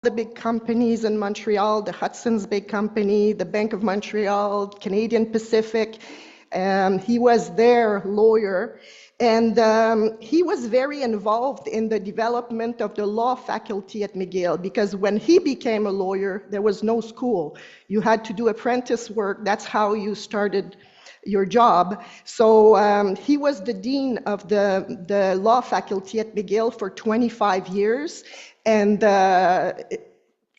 the big companies in Montreal, the Hudson's Bay Company, the Bank of Montreal, Canadian Pacific. He was their lawyer, and he was very involved in the development of the law faculty at McGill, because when he became a lawyer, there was no school. You had to do apprentice work. That's how you started your job. So he was the dean of the law faculty at McGill for 25 years. And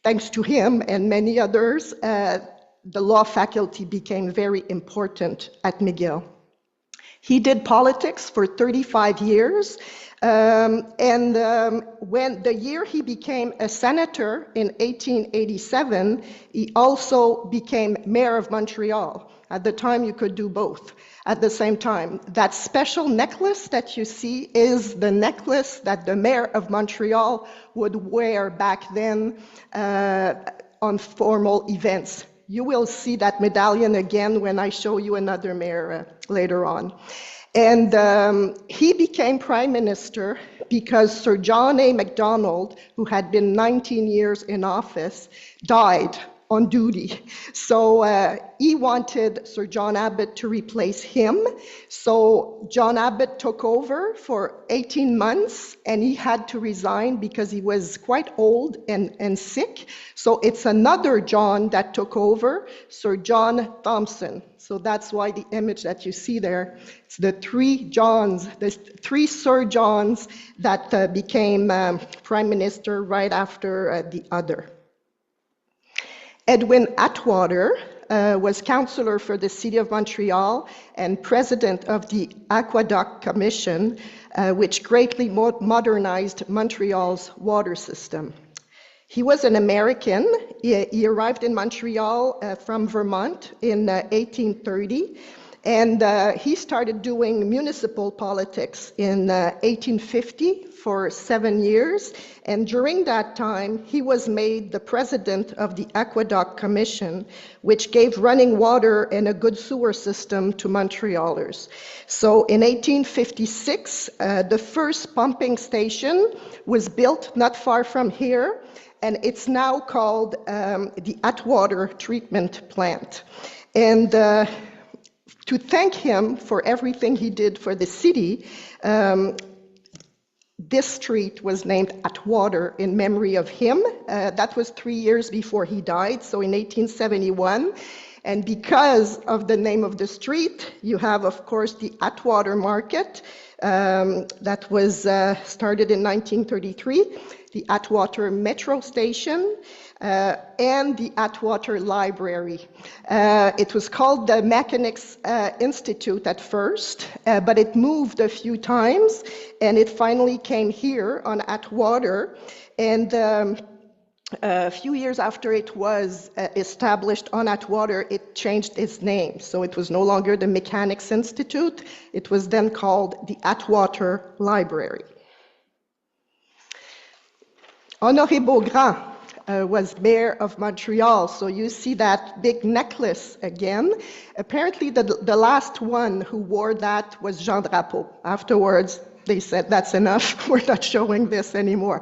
thanks to him and many others, the law faculty became very important at McGill. He did politics for 35 years. When the year he became a senator in 1887, he also became mayor of Montreal. At the time, you could do both at the same time. That special necklace that you see is the necklace that the mayor of Montreal would wear back then on formal events. You will see that medallion again when I show you another mayor later on. And he became prime minister because Sir John A. Macdonald, who had been 19 years in office, died on duty. So he wanted Sir John Abbott to replace him. So John Abbott took over for 18 months, and he had to resign because he was quite old and sick. So it's another John that took over, Sir John Thompson. So that's why the image that you see there, it's the three Johns, the three Sir Johns that became prime minister right after the other. Edwin Atwater was councillor for the City of Montreal and president of the Aqueduct Commission, which greatly modernized Montreal's water system. He was an American. He arrived in Montreal from Vermont in 1830, and he started doing municipal politics in 1850 for 7 years. And during that time, he was made the president of the Aqueduct Commission, which gave running water and a good sewer system to Montrealers. So in 1856, the first pumping station was built not far from here, and it's now called the Atwater Treatment Plant. And to thank him for everything he did for the city, this street was named Atwater in memory of him. That was 3 years before he died, so in 1871. And because of the name of the street, you have, of course, the Atwater Market that was started in 1933, the Atwater Metro Station, and the Atwater Library. It was called the Mechanics Institute at first, but it moved a few times, and it finally came here on Atwater. And a few years after it was established on Atwater, it changed its name. So it was no longer the Mechanics Institute. It was then called the Atwater Library. Honoré Beaugrand was mayor of Montreal, so you see that big necklace again. Apparently the last one who wore that was Jean Drapeau. Afterwards, they said, that's enough, we're not showing this anymore.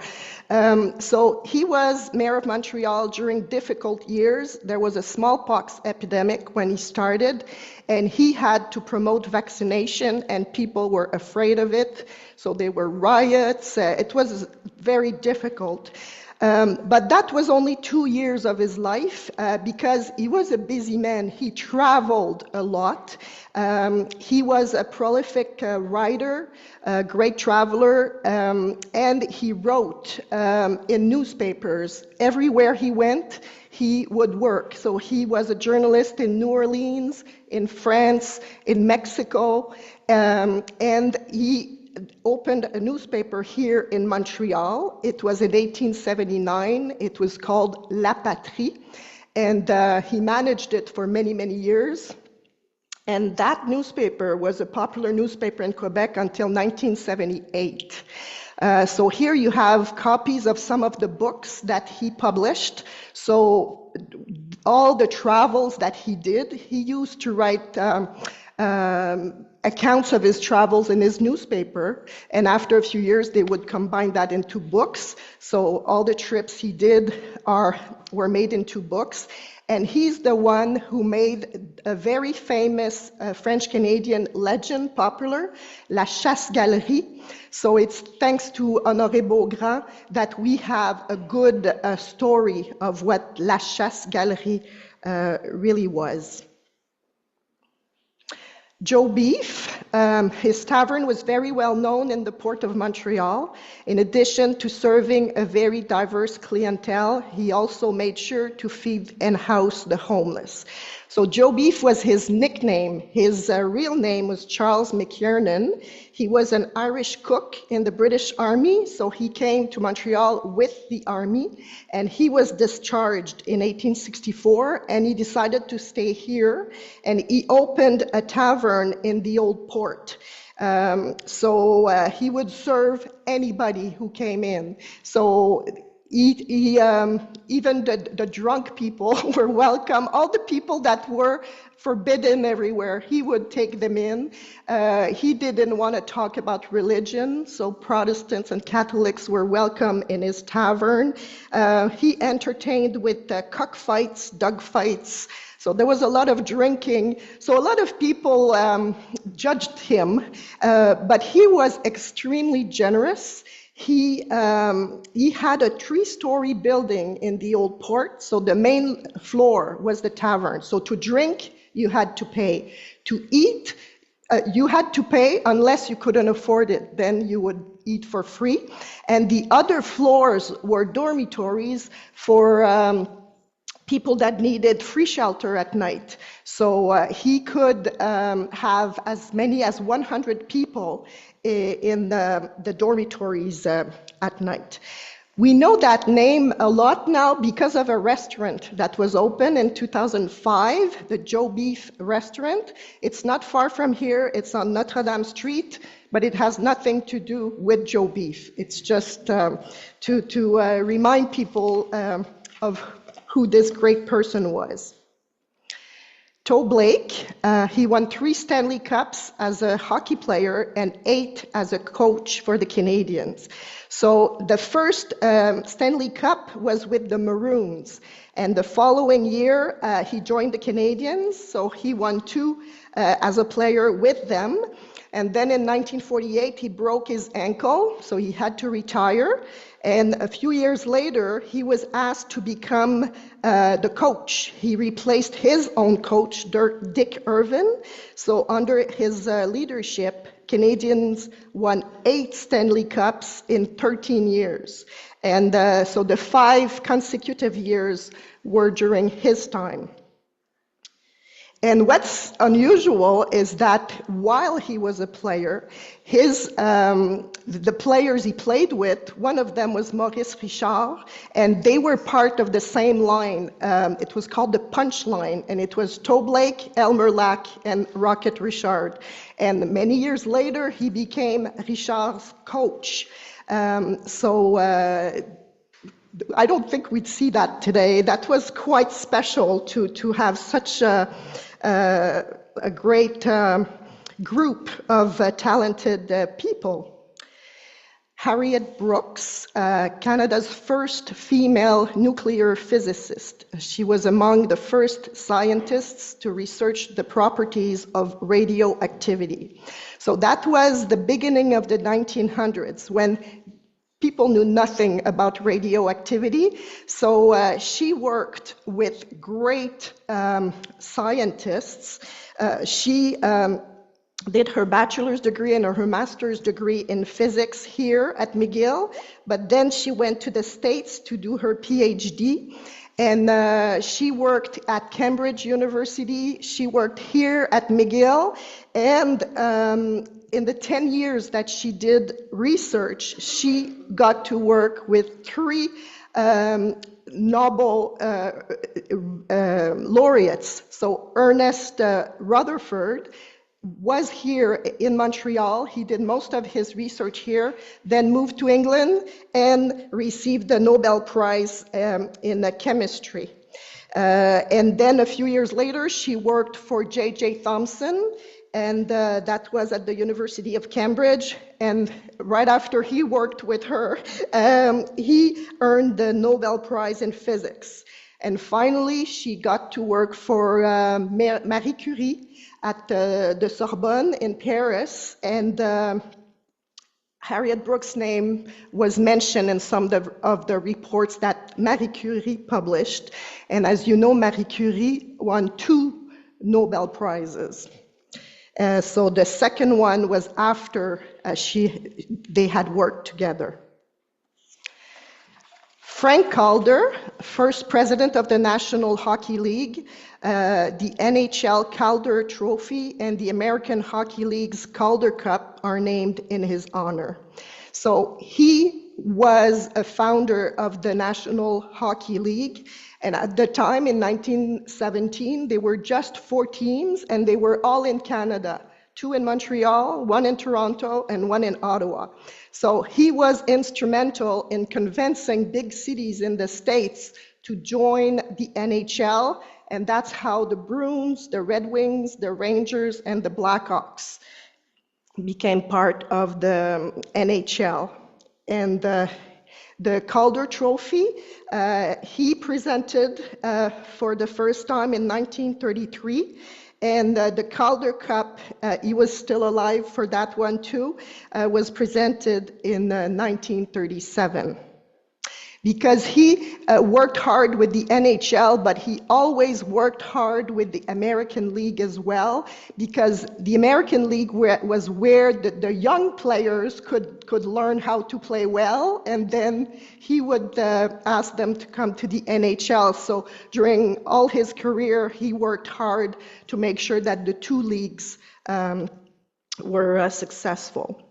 So he was mayor of Montreal during difficult years. There was a smallpox epidemic when he started, and he had to promote vaccination, and people were afraid of it. So there were riots. It was very difficult. But that was only 2 years of his life because he was a busy man. He traveled a lot. He was a prolific writer, a great traveler, and he wrote in newspapers. Everywhere he went, he would work. So he was a journalist in New Orleans, in France, in Mexico, and he opened a newspaper here in Montreal. It was in 1879. It was called La Patrie, and he managed it for many, many years. And that newspaper was a popular newspaper in Quebec until 1978. So here you have copies of some of the books that he published. So all the travels that he did, he used to write accounts of his travels in his newspaper, and after a few years they would combine that into books. So all the trips he did were made into books. And he's the one who made a very famous French-Canadian legend popular, La Chasse-Galerie. So it's thanks to Honoré Beaugrand that we have a good story of what La Chasse-Galerie really was. Joe Beef, his tavern was very well known in the port of Montreal. In addition to serving a very diverse clientele, he also made sure to feed and house the homeless. So Joe Beef was his nickname. His real name was Charles McKiernan. He was an Irish cook in the British Army, so he came to Montreal with the Army, and he was discharged in 1864, and he decided to stay here, and he opened a tavern in the Old Port. So he would serve anybody who came in. So even the drunk people were welcome. All the people that were forbidden everywhere, he would take them in. He didn't want to talk about religion, so Protestants and Catholics were welcome in his tavern. He entertained with cockfights, dog fights. So there was a lot of drinking. So a lot of people judged him, but he was extremely generous. He had a 3-story building in the Old Port, so the main floor was the tavern. So to drink, you had to pay. To eat, you had to pay unless you couldn't afford it. Then you would eat for free. And the other floors were dormitories for people that needed free shelter at night. So he could have as many as 100 people in the dormitories at night. We know that name a lot now because of a restaurant that was open in 2005, the Joe Beef restaurant. It's not far from here, it's on Notre Dame Street, but it has nothing to do with Joe Beef. It's just to remind people of who this great person was. Toe Blake, he won 3 Stanley Cups as a hockey player and 8 as a coach for the Canadiens. So the first Stanley Cup was with the Maroons, and the following year he joined the Canadiens, so he won 2 as a player with them. And then in 1948 he broke his ankle, so he had to retire. And a few years later, he was asked to become the coach. He replaced his own coach, Dick Irvin. So under his leadership, Canadians won 8 Stanley Cups in 13 years. And so the 5 consecutive years were during his time. And what's unusual is that while he was a player, the players he played with, one of them was Maurice Richard, and they were part of the same line. It was called the Punch Line, and it was Toe Blake, Elmer Lack, and Rocket Richard. And many years later, he became Richard's coach. I don't think we'd see that today. That was quite special to have such a great group of talented people. Harriet Brooks, Canada's first female nuclear physicist. She was among the first scientists to research the properties of radioactivity. So that was the beginning of the 1900s when people knew nothing about radioactivity, so she worked with great scientists. She did her bachelor's degree and her master's degree in physics here at McGill, but then she went to the States to do her PhD. And she worked at Cambridge University, she worked here at McGill, and in the 10 years that she did research, she got to work with 3 Nobel laureates. So Ernest Rutherford was here in Montreal. He did most of his research here, then moved to England and received the Nobel Prize in chemistry. And then a few years later, she worked for J.J. Thomson, and that was at the University of Cambridge. And right after he worked with her, he earned the Nobel Prize in Physics. And finally, she got to work for Marie Curie at the Sorbonne in Paris, and Harriet Brooks' name was mentioned in some of the reports that Marie Curie published. And as you know, Marie Curie won 2 Nobel Prizes. So the second one was after they had worked together. Frank Calder, first president of the National Hockey League, the NHL Calder Trophy and the American Hockey League's Calder Cup are named in his honor. So he was a founder of the National Hockey League, and at the time in 1917, there were just 4 teams, and they were all in Canada. 2 in Montreal, 1 in Toronto, and 1 in Ottawa. So he was instrumental in convincing big cities in the States to join the NHL, and that's how the Bruins, the Red Wings, the Rangers, and the Blackhawks became part of the NHL. And the Calder Trophy, he presented for the first time in 1933. And the Calder Cup, he was still alive for that one too, was presented in 1937. Because he worked hard with the NHL, but he always worked hard with the American League as well, because the American League was where the young players could learn how to play well, and then he would ask them to come to the NHL. So during all his career, he worked hard to make sure that the 2 leagues were successful.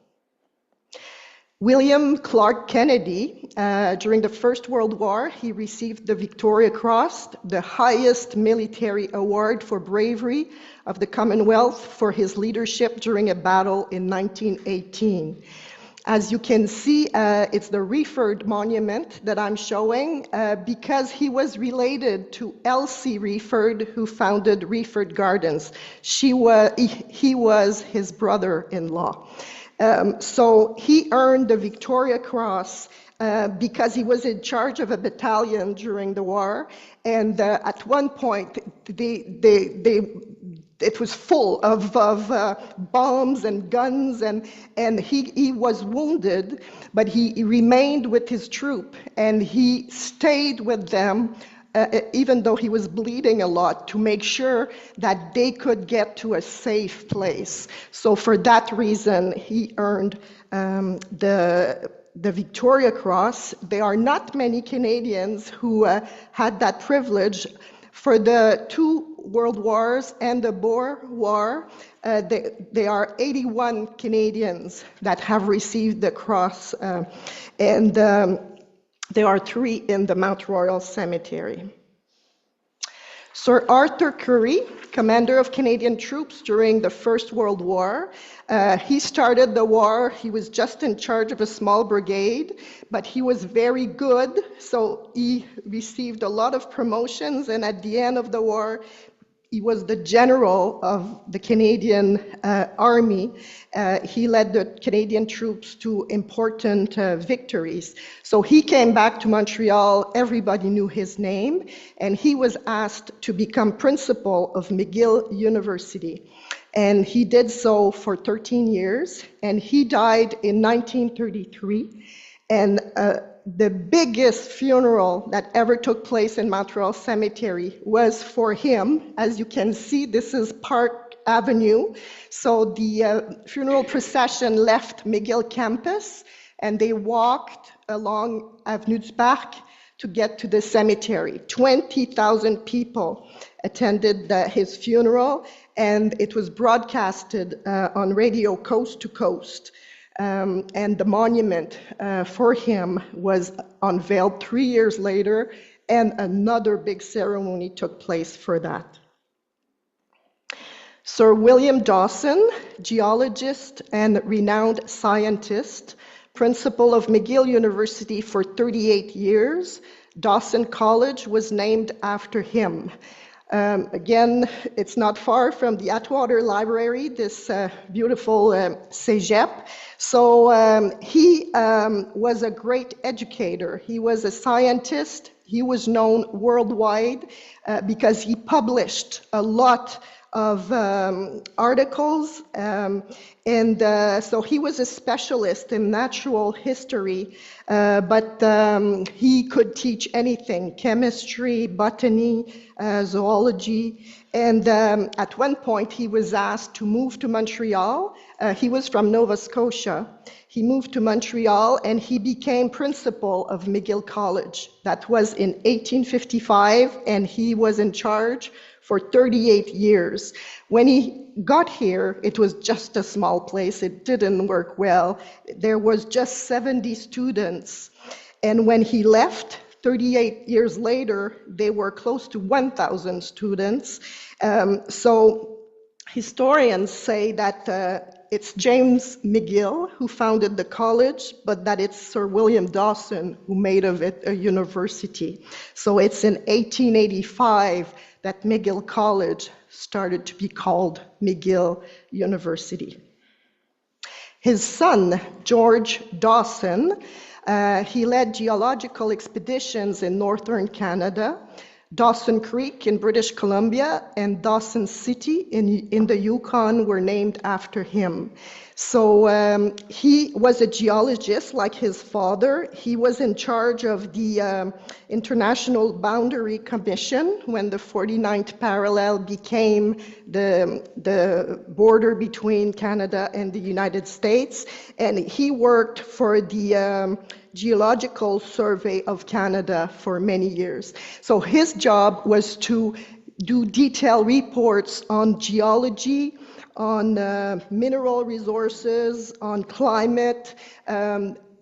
William Clark Kennedy, during the First World War, he received the Victoria Cross, the highest military award for bravery of the Commonwealth, for his leadership during a battle in 1918. As you can see, it's the Reeford Monument that I'm showing, because he was related to Elsie Reeford, who founded Reeford Gardens. He was his brother-in-law. So he earned the Victoria Cross because he was in charge of a battalion during the war, and at one point it was full of bombs and guns, and he was wounded, but he remained with his troop, and he stayed with them even though he was bleeding a lot, to make sure that they could get to a safe place. So for that reason, he earned the Victoria Cross. There are not many Canadians who had that privilege. For the 2 World Wars and the Boer War, there are 81 Canadians that have received the cross, and there are 3 in the Mount Royal Cemetery. Sir Arthur Currie, commander of Canadian troops during the First World War, he started the war. He was just in charge of a small brigade, but he was very good, so he received a lot of promotions, and at the end of the war, he was the general of the Canadian Army. He led the Canadian troops to important victories. So he came back to Montreal, everybody knew his name, and he was asked to become principal of McGill University. And he did so for 13 years, and he died in 1933. And the biggest funeral that ever took place in Montreal Cemetery was for him. As you can see, this is Park Avenue. So the funeral procession left McGill campus, and they walked along Avenue du Parc to get to the cemetery. 20,000 people attended his funeral, and it was broadcasted on radio coast to coast. And the monument for him was unveiled 3 years later, and another big ceremony took place for that. Sir William Dawson, geologist and renowned scientist, principal of McGill University for 38 years. Dawson College was named after him. Again, it's not far from the Atwater Library, this beautiful cégep. So he was a great educator. He was a scientist. He was known worldwide because he published a lot of articles, so he was a specialist in natural history, but he could teach anything: chemistry, botany, zoology. And at one point he was asked to move to Montreal. He was from Nova Scotia. He moved to Montreal and he became principal of McGill College. That was in 1855, and he was in charge for 38 years. When he got here, it was just a small place. It didn't work well. There was just 70 students. And when he left, 38 years later, they were close to 1,000 students. So historians say that it's James McGill who founded the college, but that it's Sir William Dawson who made of it a university. So it's in 1885 that McGill College started to be called McGill University. His son, George Dawson, he led geological expeditions in northern Canada. Dawson Creek in British Columbia and Dawson City in the Yukon were named after him. So he was a geologist like his father. He was in charge of the International Boundary Commission when the 49th parallel became the border between Canada and the United States. And he worked for the Geological Survey of Canada for many years. So his job was to do detailed reports on geology, on mineral resources, on climate.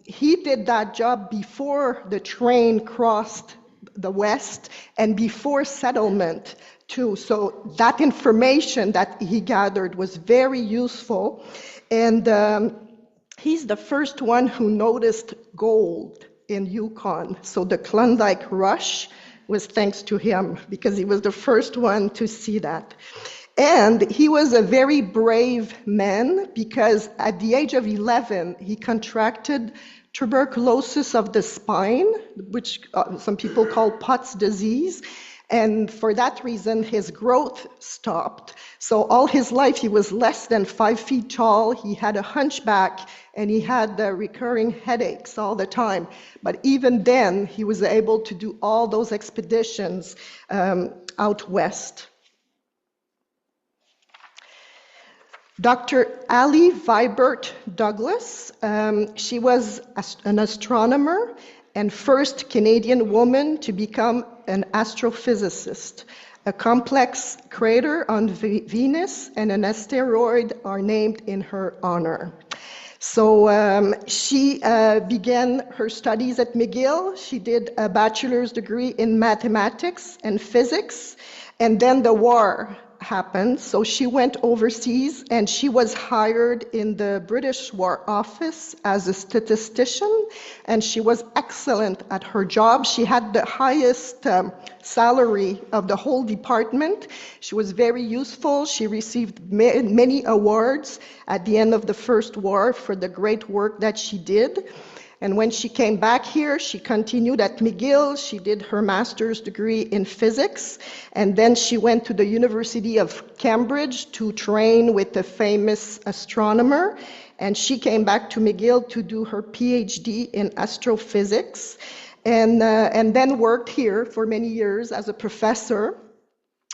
He did that job before the train crossed the West and before settlement too. So that information that he gathered was very useful. And he's the first one who noticed gold in Yukon. So the Klondike Rush was thanks to him because he was the first one to see that. And he was a very brave man because at the age of 11, he contracted tuberculosis of the spine, which some people call Pott's disease. And for that reason, his growth stopped. So all his life, he was less than 5 feet tall. He had a hunchback, and he had recurring headaches all the time. But even then, he was able to do all those expeditions out west. Dr. Ali Vibert Douglas, she was an astronomer and first Canadian woman to become an astrophysicist. A complex crater on Venus and an asteroid are named in her honor. So she began her studies at McGill. She did a bachelor's degree in mathematics and physics, and then the war happened, so she went overseas and she was hired in the British War Office as a statistician, and she was excellent at her job. She had the highest salary of the whole department. She was very useful. She received many awards at the end of the First War for the great work that she did. And when she came back here, she continued at McGill. She did her master's degree in physics, and then she went to the University of Cambridge to train with a famous astronomer. And she came back to McGill to do her PhD in astrophysics, and then worked here for many years as a professor.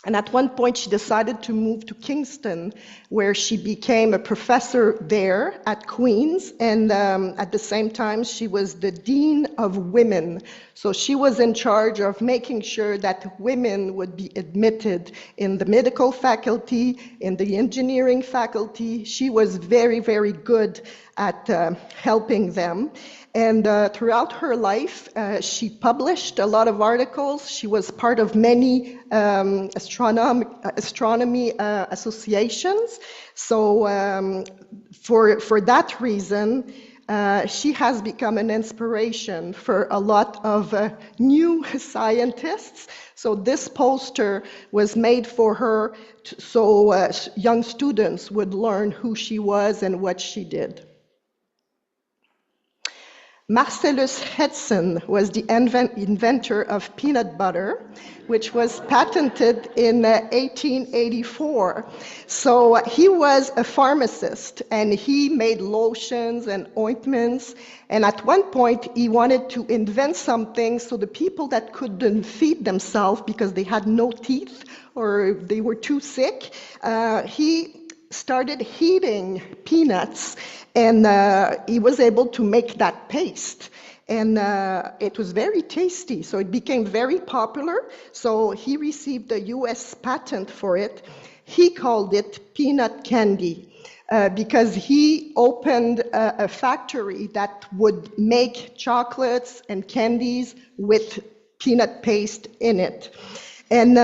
And at one point, she decided to move to Kingston, where she became a professor there at Queen's. And at the same time, she was the Dean of Women. So she was in charge of making sure that women would be admitted in the medical faculty, in the engineering faculty. She was very, very good at helping them. And throughout her life, she published a lot of articles. She was part of many astronomy associations. So for that reason, She has become an inspiration for a lot of new scientists. So this poster was made for her so young students would learn who she was and what she did. Marcellus Hudson was the inventor of peanut butter, which was patented in 1884. So he was a pharmacist, and he made lotions and ointments. And at one point, he wanted to invent something so the people that couldn't feed themselves because they had no teeth or they were too sick, he started heating peanuts, and he was able to make that paste. And it was very tasty, so it became very popular. So he received a US patent for it. He called it peanut candy because he opened a factory that would make chocolates and candies with peanut paste in it. And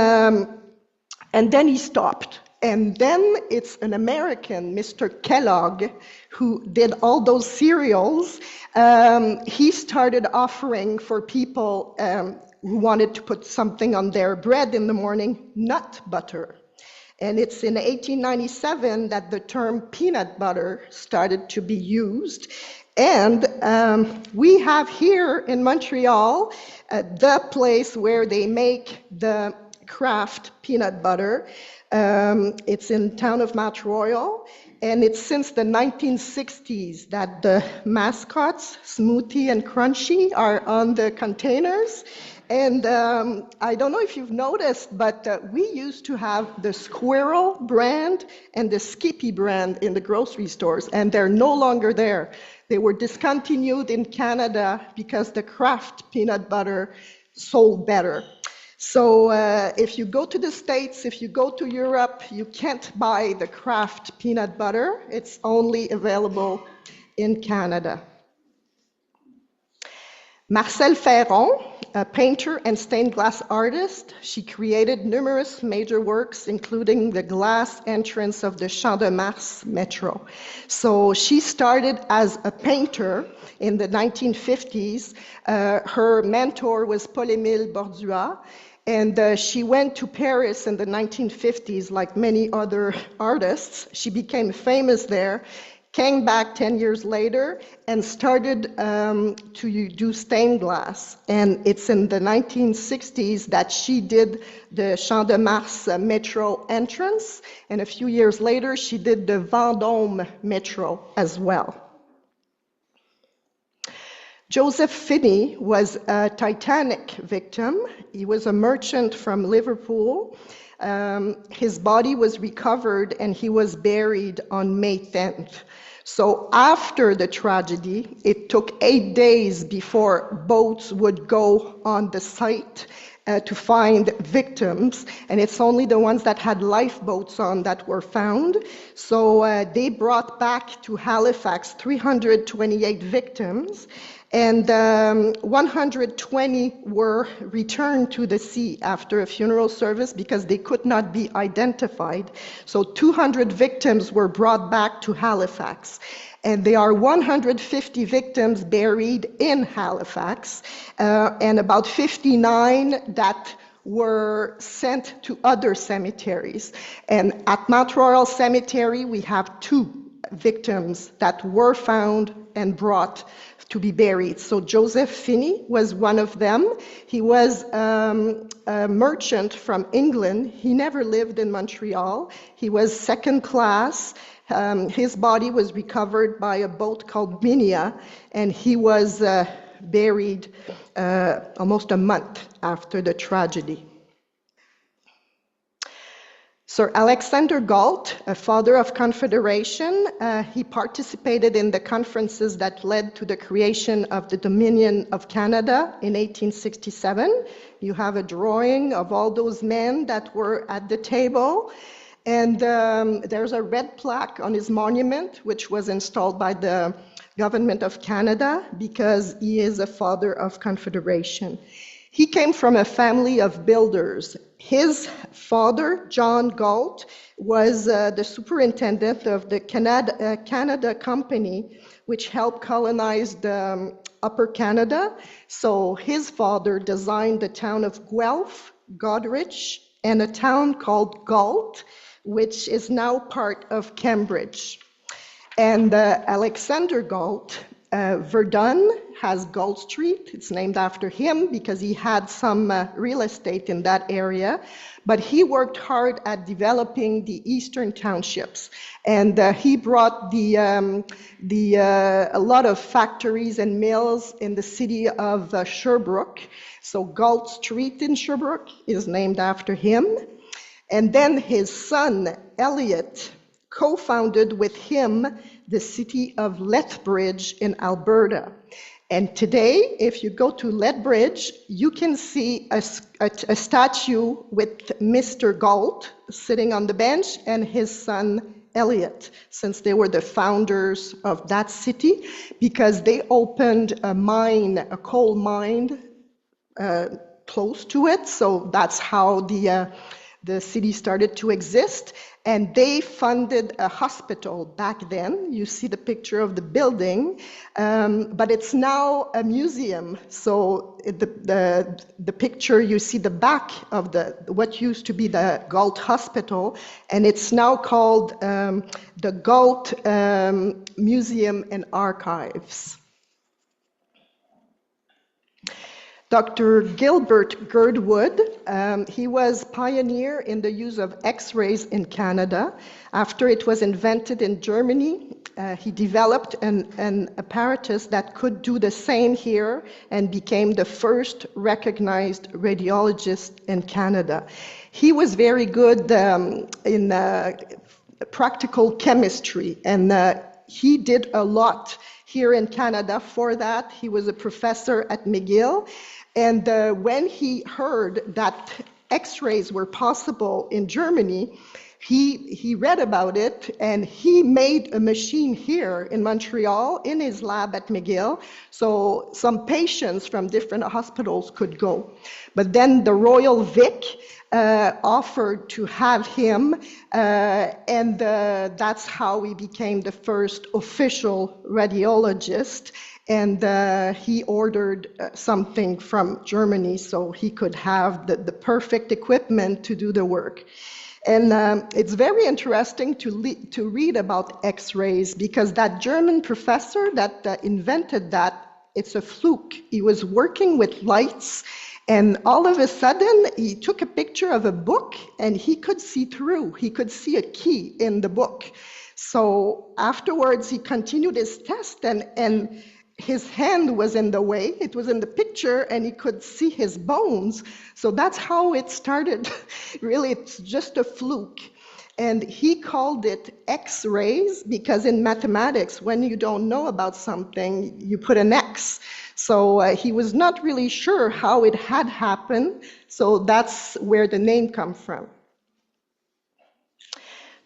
then he stopped. And then it's an American, Mr. Kellogg, who did all those cereals. He started offering for people who wanted to put something on their bread in the morning, nut butter. And it's in 1897 that the term peanut butter started to be used. And we have here in Montreal the place where they make the Kraft peanut butter. It's in town of Mount Royal, and it's since the 1960s that the mascots, Smoothie and Crunchy, are on the containers. And I don't know if you've noticed, but we used to have the Squirrel brand and the Skippy brand in the grocery stores, and they're no longer there. They were discontinued in Canada because the Kraft peanut butter sold better. So if you go to the States, if you go to Europe, you can't buy the Kraft peanut butter. It's only available in Canada. Marcelle Ferron, a painter and stained glass artist, she created numerous major works, including the glass entrance of the Champ de Mars metro. So she started as a painter in the 1950s. Her mentor was Paul-Émile Bordua, and she went to Paris in the 1950s, like many other artists. She became famous there, came back 10 years later, and started to do stained glass. And it's in the 1960s that she did the Champ de Mars metro entrance, and a few years later, she did the Vendôme metro as well. Joseph Finney was a Titanic victim. He was a merchant from Liverpool. His body was recovered and he was buried on May 10th. So after the tragedy, it took 8 days before boats would go on the site to find victims, and it's only the ones that had lifeboats on that were found. So they brought back to Halifax 328 victims, and 120 were returned to the sea after a funeral service because they could not be identified. So 200 victims were brought back to Halifax. And there are 150 victims buried in Halifax, and about 59 that were sent to other cemeteries. And at Mount Royal Cemetery, we have 2 victims that were found and brought to be buried. So Joseph Finney was one of them. He was a merchant from England. He never lived in Montreal. He was second class. His body was recovered by a boat called Myriam, and he was buried almost a month after the tragedy. Sir Alexander Galt, a father of Confederation, he participated in the conferences that led to the creation of the Dominion of Canada in 1867. You have a drawing of all those men that were at the table. And there's a red plaque on his monument, which was installed by the Government of Canada because he is a father of Confederation. He came from a family of builders. His father, John Galt, was the superintendent of the Canada Company, which helped colonize the Upper Canada. So his father designed the town of Guelph, Goderich, and a town called Galt, which is now part of Cambridge. And Alexander Galt, Verdun has Galt Street. It's named after him because he had some real estate in that area. But he worked hard at developing the eastern townships. And he brought a lot of factories and mills in the city of Sherbrooke. So Galt Street in Sherbrooke is named after him. And then his son, Elliot, co-founded with him the city of Lethbridge in Alberta. And today, if you go to Lethbridge, you can see a statue with Mr. Galt sitting on the bench and his son, Elliot, since they were the founders of that city, because they opened a mine, a coal mine, close to it. So that's how the city started to exist. And they funded a hospital back then. You see the picture of the building, but it's now a museum. So the picture, you see the back of what used to be the Galt Hospital, and it's now called the Galt Museum and Archives. Dr. Gilbert Girdwood, he was pioneer in the use of X-rays in Canada. After it was invented in Germany, he developed an apparatus that could do the same here and became the first recognized radiologist in Canada. He was very good in practical chemistry, and he did a lot here in Canada for that. He was a professor at McGill. And when he heard that X-rays were possible in Germany, he read about it, and he made a machine here in Montreal in his lab at McGill, so some patients from different hospitals could go. But then the Royal Vic offered to have him, and that's how he became the first official radiologist. And he ordered something from Germany so he could have the perfect equipment to do the work. And it's very interesting to read about X-rays, because that German professor that invented that, it's a fluke. He was working with lights, and all of a sudden he took a picture of a book and he could see through. He could see a key in the book. So afterwards he continued his test, and his hand was in the way, it was in the picture, and he could see his bones. So that's how it started. Really, it's just a fluke. And he called it X-rays because in mathematics, when you don't know about something, you put an X. So he was not really sure how it had happened. So that's where the name comes from.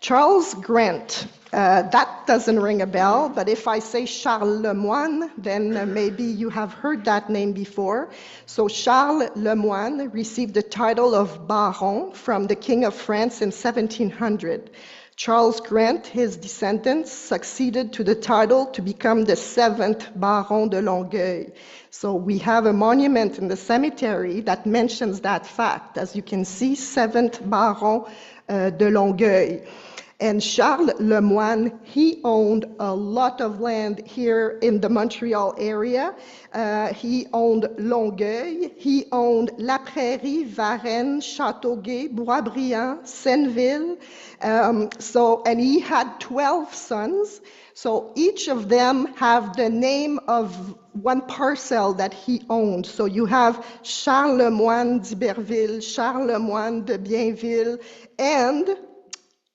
Charles Grant, that doesn't ring a bell, but if I say Charles Lemoine, then maybe you have heard that name before. So Charles Lemoine received the title of Baron from the King of France in 1700. Charles Grant, his descendants, succeeded to the title to become the 7th Baron de Longueuil. So we have a monument in the cemetery that mentions that fact. As you can see, 7th Baron de Longueuil. And Charles Lemoine, he owned a lot of land here in the Montreal area. He owned Longueuil, he owned La Prairie, Varennes, Châteauguay, Boisbriand, Senneville. And he had 12 sons. So each of them have the name of one parcel that he owned. So you have Charles Lemoine d'Iberville, Charles Lemoine de Bienville, and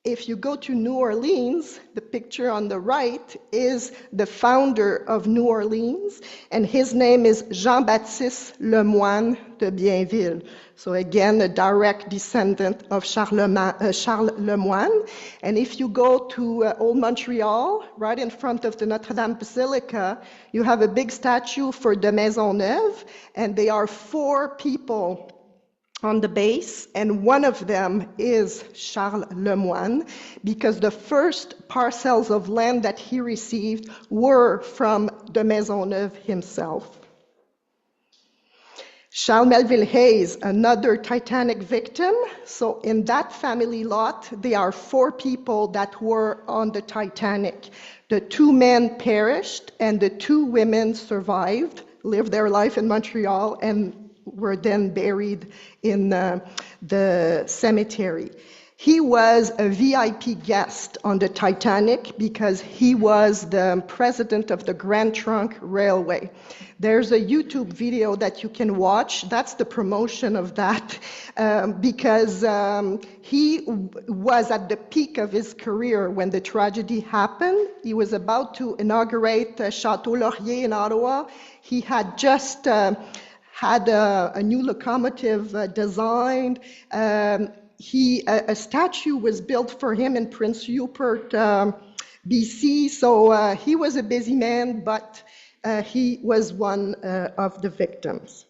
If you go to New Orleans, the picture on the right is the founder of New Orleans, and his name is Jean-Baptiste Lemoine de Bienville. So again, a direct descendant of Charles Lemoine. And if you go to Old Montreal, right in front of the Notre Dame Basilica, you have a big statue for de Maisonneuve, and they are 4 people on the base, and one of them is Charles Lemoine, because the first parcels of land that he received were from de Maisonneuve himself. Charles Melville Hayes, another Titanic victim. So in that family lot, there are 4 people that were on the Titanic. The 2 men perished, and the 2 women survived, lived their life in Montreal, and were then buried in the cemetery. He was a VIP guest on the Titanic because he was the president of the Grand Trunk Railway. There's a YouTube video that you can watch. That's the promotion of that, because he was at the peak of his career when the tragedy happened. He was about to inaugurate Château Laurier in Ottawa. He had just had a new locomotive designed. A statue was built for him in Prince Rupert, BC. So he was a busy man, but he was one of the victims.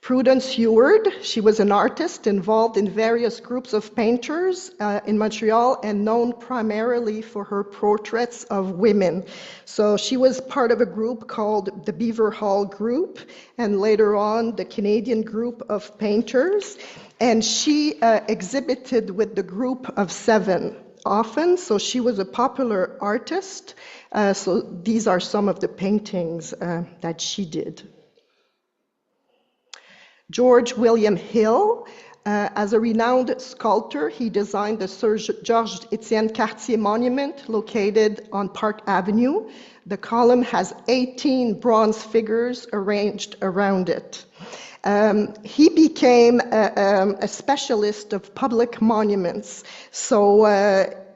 Prudence Heward, she was an artist involved in various groups of painters in Montreal and known primarily for her portraits of women. So she was part of a group called the Beaver Hall Group, and later on the Canadian Group of Painters. And she exhibited with the Group of 7 often, so she was a popular artist. So these are some of the paintings that she did. George William Hill, as a renowned sculptor, he designed the Sir Georges Étienne Cartier Monument located on Park Avenue. The column has 18 bronze figures arranged around it. He became a specialist of public monuments. So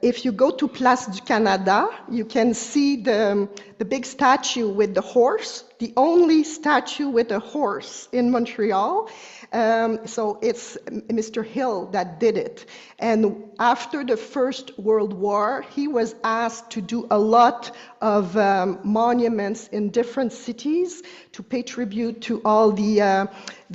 if you go to Place du Canada, you can see the big statue with the horse, the only statue with a horse in Montreal. So it's Mr. Hill that did it. And after the First World War, he was asked to do a lot of monuments in different cities to pay tribute to all the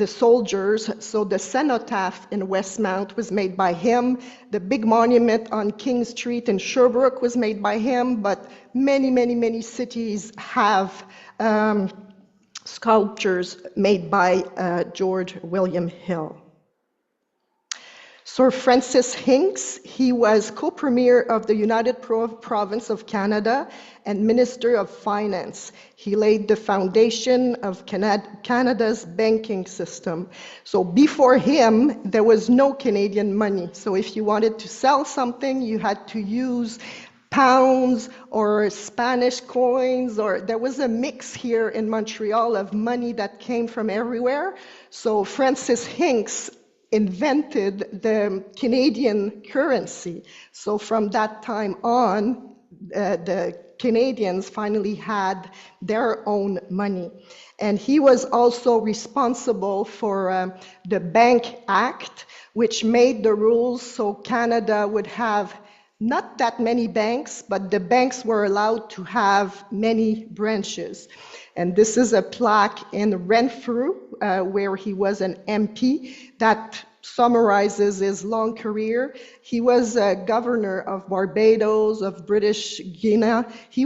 soldiers. So the cenotaph in Westmount was made by him. The big monument on King Street in Sherbrooke was made by him, but many, many, many cities have sculptures made by George William Hill. Sir Francis Hincks, he was co-premier of the United Province of Canada and Minister of Finance. He laid the foundation of Canada's banking system. So before him, there was no Canadian money. So if you wanted to sell something, you had to use pounds or Spanish coins, or there was a mix here in Montreal of money that came from everywhere. So Francis Hincks invented the Canadian currency. So from that time on, the Canadians finally had their own money. And he was also responsible for the Bank Act, which made the rules so Canada would have not that many banks, but the banks were allowed to have many branches. And this is a plaque in Renfrew, where he was an MP, that summarizes his long career. He was governor of Barbados, of British Guiana. He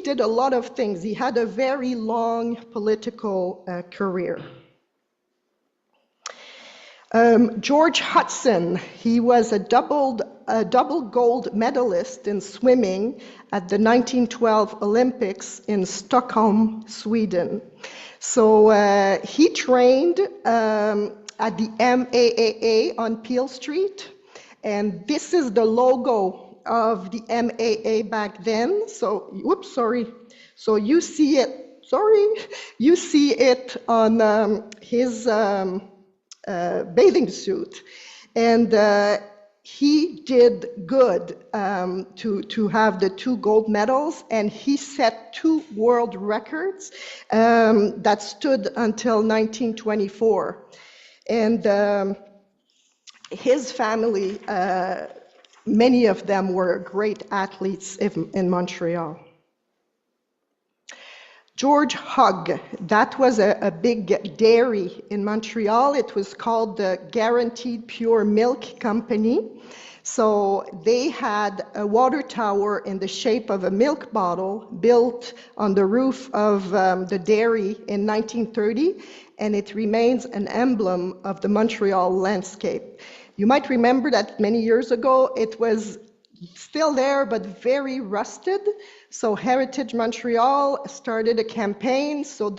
did a lot of things. He had a very long political career. George Hudson, he was a double gold medalist in swimming at the 1912 Olympics in Stockholm, Sweden. So he trained at the MAAA on Peel Street, and this is the logo of the MAA back then. So, whoops, sorry. So you see it, you see it on his bathing suit. And he did good to have the 2 gold medals, and he set 2 world records that stood until 1924. And his family, many of them were great athletes in Montreal. George Hogg, that was a big dairy in Montreal. It was called the Guaranteed Pure Milk Company. So they had a water tower in the shape of a milk bottle built on the roof of the dairy in 1930, and it remains an emblem of the Montreal landscape. You might remember that many years ago it was still there, but very rusted. So Heritage Montreal started a campaign. So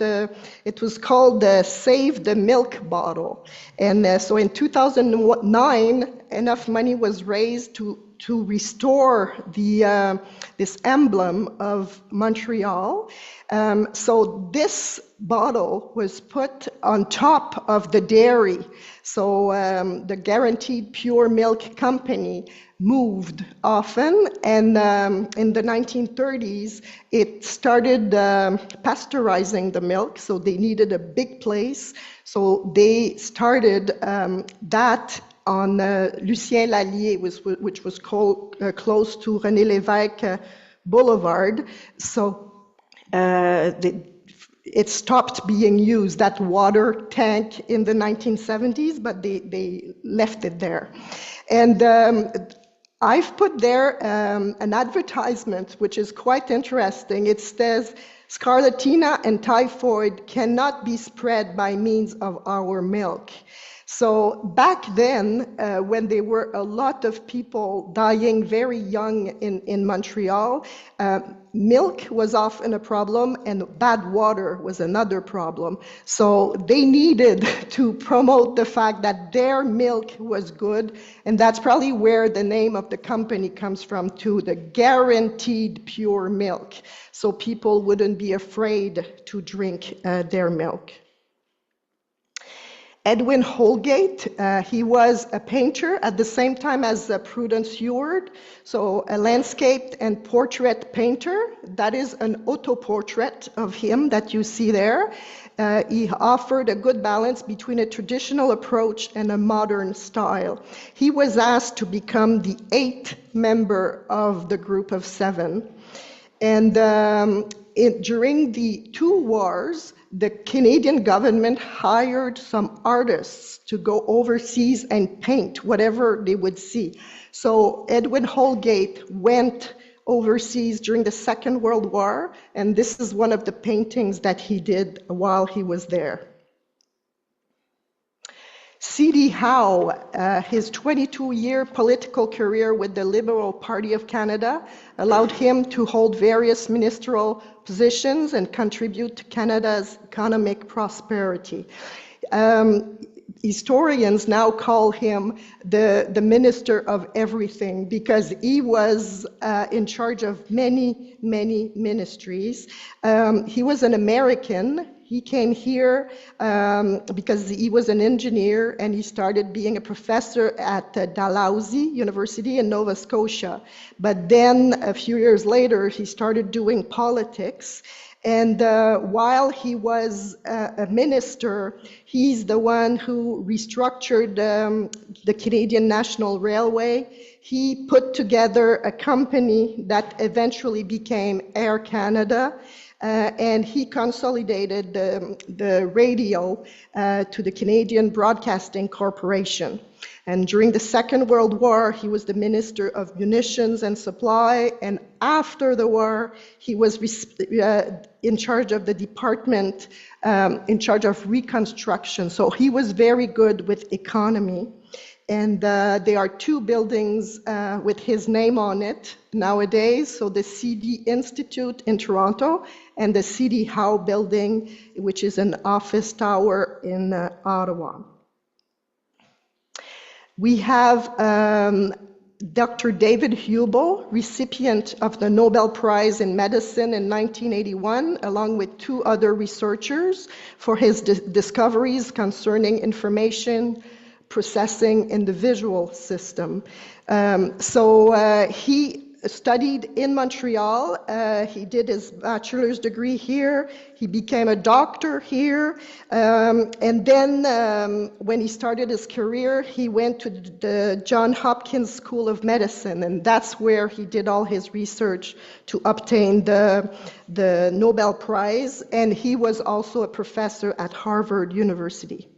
it was called Save the Milk Bottle. And so in 2009, enough money was raised to restore this emblem of Montreal. So this bottle was put on top of the dairy. So the Guaranteed Pure Milk Company moved often, and in the 1930s, it started pasteurizing the milk, so they needed a big place. So they started that on Lucien Lallier, which was called, close to René Lévesque Boulevard. So it stopped being used, that water tank, in the 1970s, but they left it there. And I've put there an advertisement, which is quite interesting. It says, "Scarlatina and typhoid cannot be spread by means of our milk." So back then, when there were a lot of people dying very young in Montreal, milk was often a problem and bad water was another problem. So they needed to promote the fact that their milk was good, and that's probably where the name of the company comes from too, the Guaranteed Pure Milk. So people wouldn't be afraid to drink their milk. Edwin Holgate, he was a painter at the same time as Prudence Heward, so a landscape and portrait painter. That is an auto-portrait of him that you see there. He offered a good balance between a traditional approach and a modern style. He was asked to become the 8th member of the group of 7. And during the 2 wars, the Canadian government hired some artists to go overseas and paint whatever they would see. So Edwin Holgate went overseas during the Second World War, and this is one of the paintings that he did while he was there. C.D. Howe, his 22-year political career with the Liberal Party of Canada allowed him to hold various ministerial positions and contribute to Canada's economic prosperity. Historians now call him the minister of everything because he was in charge of many, many ministries. He was an American. He came here because he was an engineer, and he started being a professor at Dalhousie University in Nova Scotia. But then a few years later, he started doing politics. And while he was a minister, he's the one who restructured the Canadian National Railway. He put together a company that eventually became Air Canada. And he consolidated the radio to the Canadian Broadcasting Corporation. And during the Second World War, he was the Minister of Munitions and Supply. And after the war, he was in charge of the department, in charge of reconstruction. So he was very good with economy. And there are 2 buildings with his name on it nowadays. So the CD Institute in Toronto and the C.D. Howe building, which is an office tower in Ottawa. We have Dr. David Hubel, recipient of the Nobel Prize in Medicine in 1981, along with 2 other researchers for his discoveries concerning information processing in the visual system. He studied in Montreal. He did his bachelor's degree here. He became a doctor here. And then when he started his career, he went to the Johns Hopkins School of Medicine, and that's where he did all his research to obtain the Nobel Prize. And he was also a professor at Harvard University.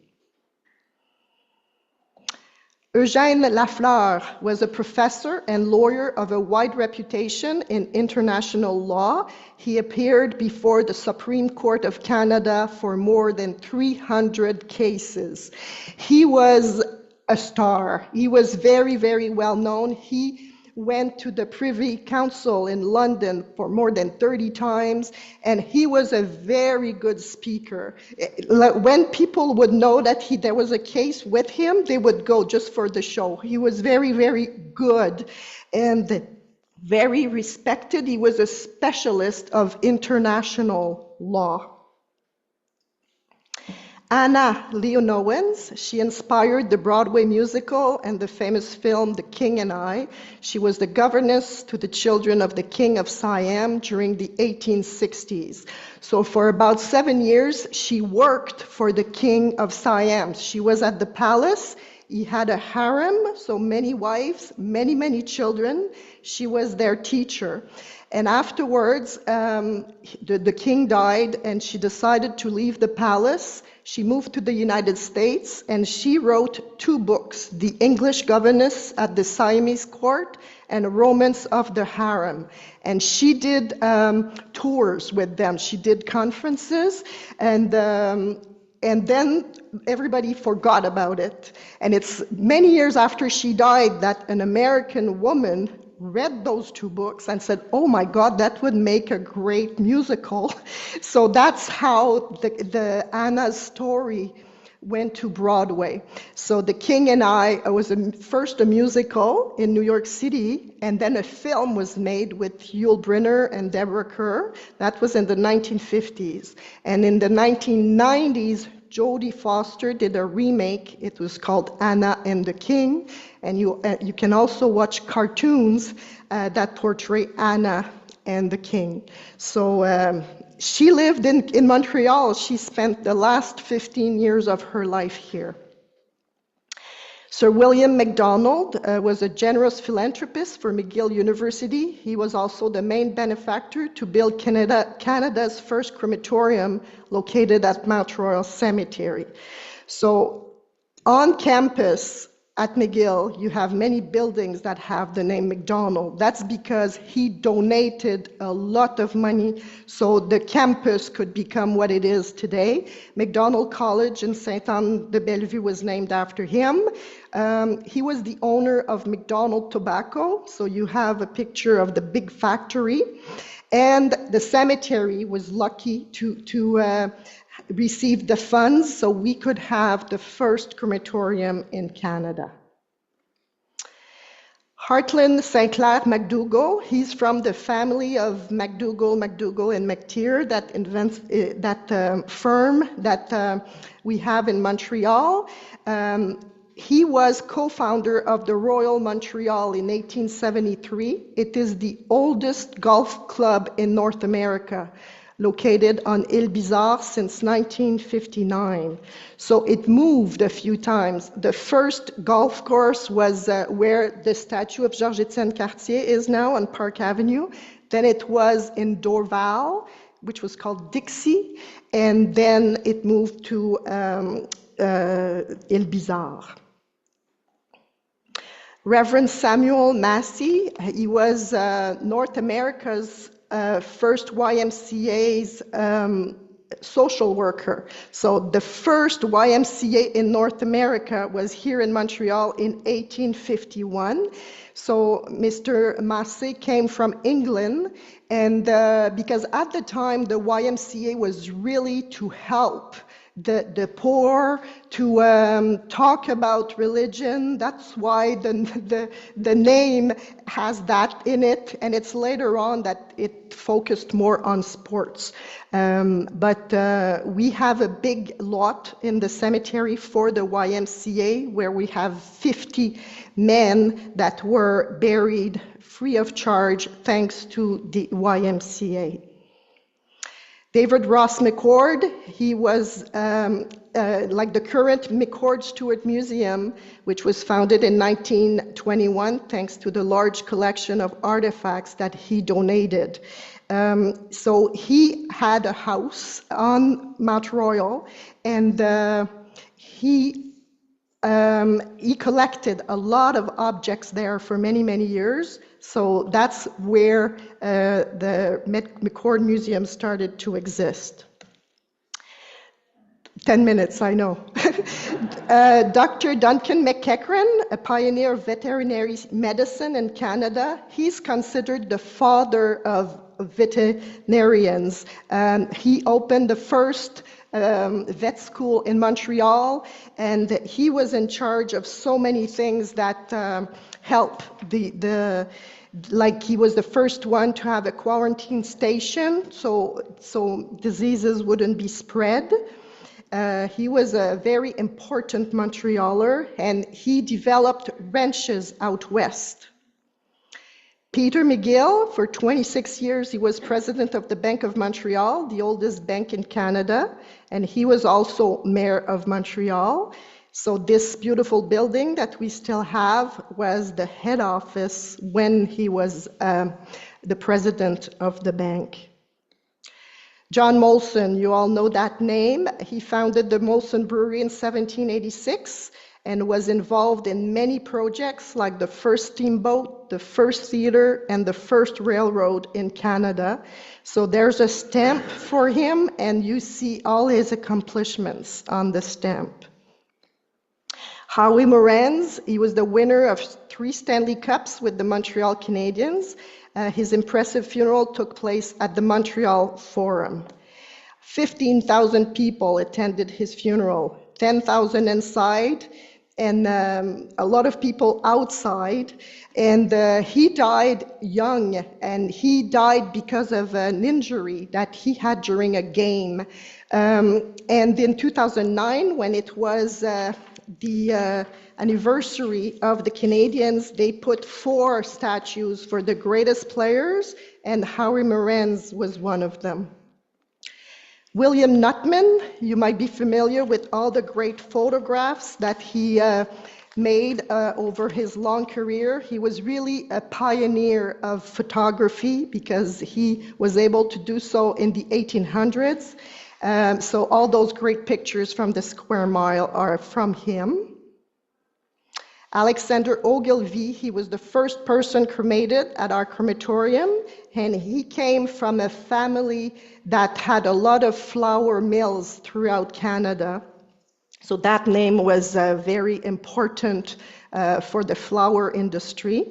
Eugène Lafleur was a professor and lawyer of a wide reputation in international law. He appeared before the Supreme Court of Canada for more than 300 cases. He was a star. He was very, very well known. He went to the Privy Council in London for more than 30 times, and he was a very good speaker. When people would know that there was a case with him, they would go just for the show. He was very, very good and very respected. He was a specialist of international law. Anna Leonowens, she inspired the Broadway musical and the famous film The King and I. She was the governess to the children of the King of Siam during the 1860s. So for about 7 years, she worked for the King of Siam. She was at the palace. He had a harem, so many wives, many, many children. She was their teacher. And afterwards, the king died, and she decided to leave the palace. She moved to the United States, and she wrote 2 books, The English Governess at the Siamese Court and A Romance of the Harem. And she did tours with them. She did conferences, and then everybody forgot about it. And it's many years after she died that an American woman read those 2 books and said, oh my God, that would make a great musical. So that's how the Anna's story went to Broadway. So The King and I was first a musical in New York City, and then a film was made with Yul Brynner and Deborah Kerr. That was in the 1950s. And in the 1990s, Jodie Foster did a remake. It was called Anna and the King. And you can also watch cartoons that portray Anna and the King. So she lived in Montreal. She spent the last 15 years of her life here. Sir William MacDonald was a generous philanthropist for McGill University. He was also the main benefactor to build Canada's first crematorium located at Mount Royal Cemetery. So on campus at McGill, you have many buildings that have the name MacDonald. That's because he donated a lot of money so the campus could become what it is today. MacDonald College in Sainte-Anne-de-Bellevue was named after him. He was the owner of MacDonald Tobacco, so you have a picture of the big factory. And the cemetery was lucky to receive the funds so we could have the first crematorium in Canada. Hartland St. Clair MacDougall, he's from the family of MacDougall, and McTeer that invents that firm that we have in Montreal. He was co-founder of the Royal Montreal in 1873. It is the oldest golf club in North America, located on Île Bizarre since 1959. So it moved a few times. The first golf course was where the statue of Georges-Étienne Cartier is now on Park Avenue. Then it was in Dorval, which was called Dixie, and then it moved to Île Bizarre. Reverend Samuel Massey, he was North America's first YMCA's social worker. So the first YMCA in North America was here in Montreal in 1851. So Mr. Massey came from England, and because at the time the YMCA was really to help the poor, to talk about religion. That's why the name has that in it, and it's later on that it focused more on sports. But we have a big lot in the cemetery for the YMCA, where we have 50 men that were buried free of charge thanks to the YMCA. David Ross McCord, he was like the current McCord Stewart Museum, which was founded in 1921 thanks to the large collection of artifacts that he donated. So he had a house on Mount Royal, and he collected a lot of objects there for many, many years. So that's where the McCord Museum started to exist. 10 minutes, I know. Dr. Duncan McEachran, a pioneer of veterinary medicine in Canada, he's considered the father of veterinarians. He opened the first vet school in Montreal, and he was in charge of so many things that help like he was the first one to have a quarantine station, so diseases wouldn't be spread. He was a very important Montrealer, and he developed ranches out west. Peter McGill, for 26 years, he was president of the Bank of Montreal, the oldest bank in Canada, and he was also mayor of Montreal. So this beautiful building that we still have was the head office when he was the president of the bank. John Molson, you all know that name. He founded the Molson Brewery in 1786 and was involved in many projects like the first steamboat, the first theater, and the first railroad in Canada. So there's a stamp for him, and you see all his accomplishments on the stamp. Howie Moranz, he was the winner of 3 Stanley Cups with the Montreal Canadiens. His impressive funeral took place at the Montreal Forum. 15,000 people attended his funeral, 10,000 inside, and a lot of people outside. And he died young, and he died because of an injury that he had during a game. And in 2009, when it was the anniversary of the Canadiens, they put 4 statues for the greatest players, and Howie Moranz was one of them. William Nutman, you might be familiar with all the great photographs that he made over his long career. He was really a pioneer of photography because he was able to do so in the 1800s. So all those great pictures from the Square Mile are from him. Alexander Ogilvy, he was the first person cremated at our crematorium, and he came from a family that had a lot of flour mills throughout Canada. So that name was very important for the flour industry.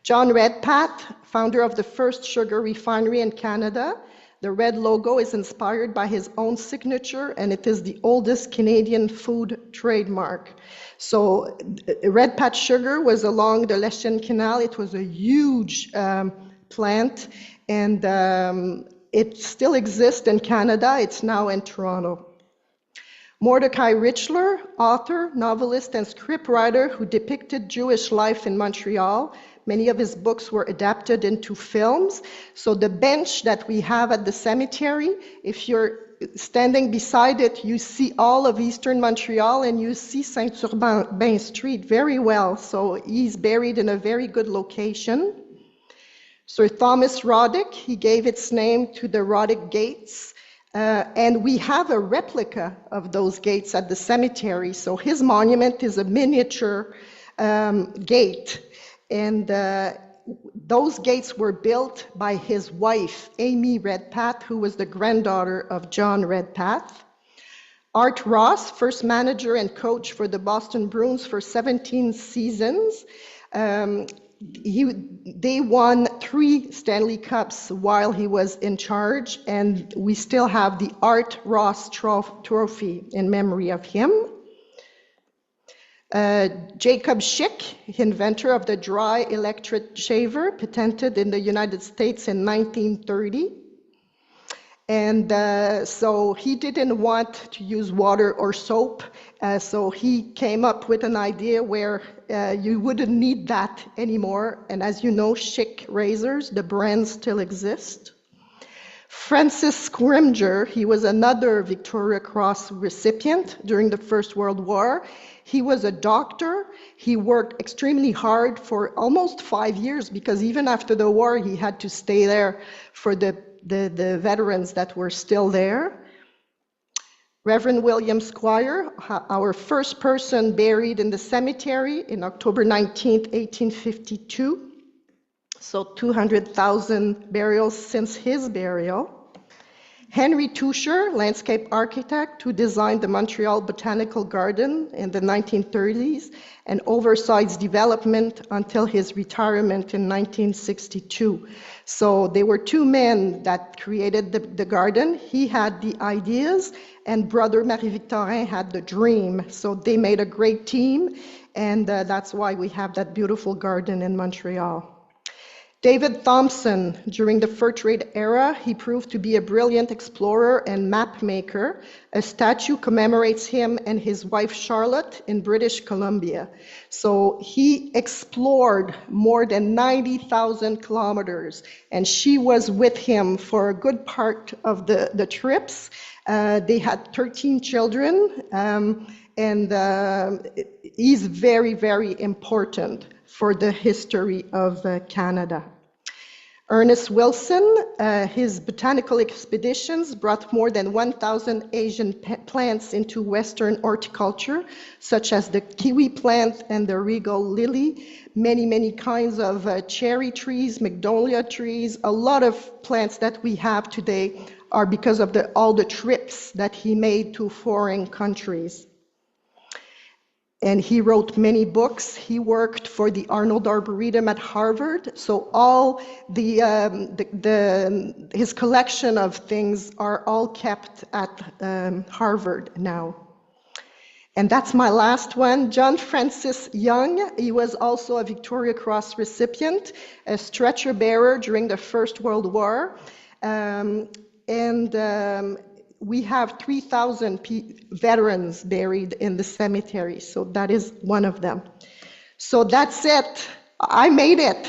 John Redpath, founder of the first sugar refinery in Canada. The red logo is inspired by his own signature, and it is the oldest Canadian food trademark. So Redpath Sugar was along the Lachine Canal. It was a huge plant, and it still exists in Canada. It's now in Toronto. Mordecai Richler, author, novelist, and scriptwriter who depicted Jewish life in Montreal. Many of his books were adapted into films. So the bench that we have at the cemetery, if you're standing beside it, you see all of Eastern Montreal, and you see Saint-Urbain Street very well. So he's buried in a very good location. Sir Thomas Roddick, he gave its name to the Roddick Gates. And we have a replica of those gates at the cemetery. So his monument is a miniature gate. And those gates were built by his wife, Amy Redpath, who was the granddaughter of John Redpath. Art Ross, first manager and coach for the Boston Bruins for 17 seasons. they won 3 Stanley Cups while he was in charge, and we still have the Art Ross Trophy in memory of him. Jacob Schick, inventor of the dry electric shaver, patented in the United States in 1930. And so he didn't want to use water or soap, so he came up with an idea where you wouldn't need that anymore. And as you know, Schick razors, the brand still exists. Francis Scrimger, he was another Victoria Cross recipient during the First World War. He was a doctor. He worked extremely hard for almost 5 years, because even after the war, he had to stay there for the veterans that were still there. Reverend William Squire, our first person buried in the cemetery in October 19th, 1852. So 200,000 burials since his burial. Henry Toucher, landscape architect, who designed the Montreal Botanical Garden in the 1930s and oversaw its development until his retirement in 1962. So there were 2 men that created the garden. He had the ideas, and brother Marie-Victorin had the dream. So they made a great team, and that's why we have that beautiful garden in Montreal. David Thompson, during the fur trade era, he proved to be a brilliant explorer and map maker. A statue commemorates him and his wife Charlotte in British Columbia. So he explored more than 90,000 kilometers, and she was with him for a good part of the trips. They had 13 children, and he's very, very important for the history of Canada. Ernest Wilson, his botanical expeditions brought more than 1,000 Asian plants into Western horticulture, such as the kiwi plant and the regal lily, many kinds of cherry trees, magnolia trees. A lot of plants that we have today are because of all the trips that he made to foreign countries. And he wrote many books. He worked for the Arnold Arboretum at Harvard. So all his collection of things are all kept at Harvard now. And that's my last one. John Francis Young, he was also a Victoria Cross recipient, a stretcher bearer during the First World War. We have 3,000 veterans buried in the cemetery, so that is one of them. So that's it. I made it.